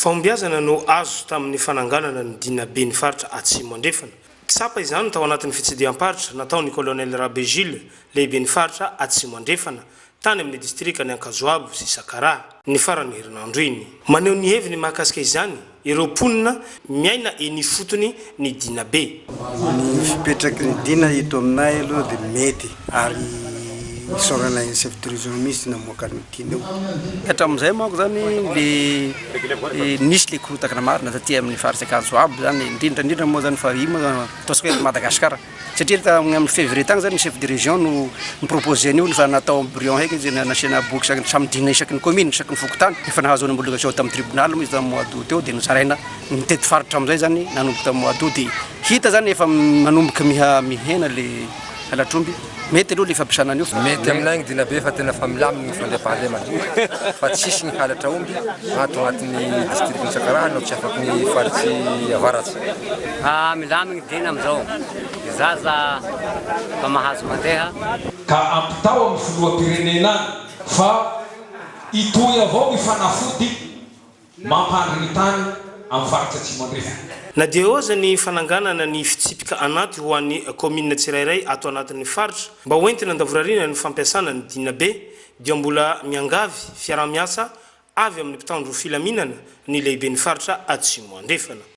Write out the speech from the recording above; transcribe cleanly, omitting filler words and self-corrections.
Fahombiazana no azo tamin'ny fananganana ny Dinabe ny faritra Atsimo andrefana. Kisapa izany tao anatin'ny fitsidiam-paritra nataon'ny colonel Rabé Gilles lehibe ny faritra Atsimo andrefana tany amin'ny distrika ny Ankazoabo sy Sakara ny farany herinandro iny. Maneho ny heviny mahakasika izany ireo mponina miaina eny fotony ny Dinabe. Ny fipetraky ny Dina eto aminay aloha dia mety ary sorana ny chef de région misy namoaka ny Dina io. Hatramin'izay manko zany le nisy le korotana marina taty amin'ny faritra Ankazoabo zany indrindra moa zany fa io moa ataontsika hoe Madagasikara. Satria amin'ny février tagny zany chef de région no proposé an'io fa natao embryon heky izy nasiana boky samy Dina isaky ny commune isaky ny fokotany. Efa nahazo ny homologation tamin'ny tribunal moa izy tamin'ny mois d'août teo dia nozaraina mitety faritra amin'izay zany nanomboka tamin'ny mois d'août. Hita zany efa manomboka mihena le halatromby. Mety aloha le fampiasana an'io mety aminay ny Dinabe fa tena fa milamina ny fandriam-pahalemana fa tsisy ny halatra omby ato agnatin'ny district ny Sakara no tsy afaky ny faritsy avaratsy. Milamina Dina amizao zaza fa mahazo mandeha ka ampitao amin'ny filoham-pirenena fa itoy avao ny fanafody mampandry ny tany amin'ny faritra Atsimo andrefana. Na dia oza ny fananganana ny fitsipika anaty ho an'ny commune tsirairay ato anatin'ny faritra mba hoentina andavorariana ny fampiasana ny Dinabe dia mbola miangavy fiaramiasa avy amin'ny mpitandro filaminana ny lehibe ny faritra Atsimo andrefana.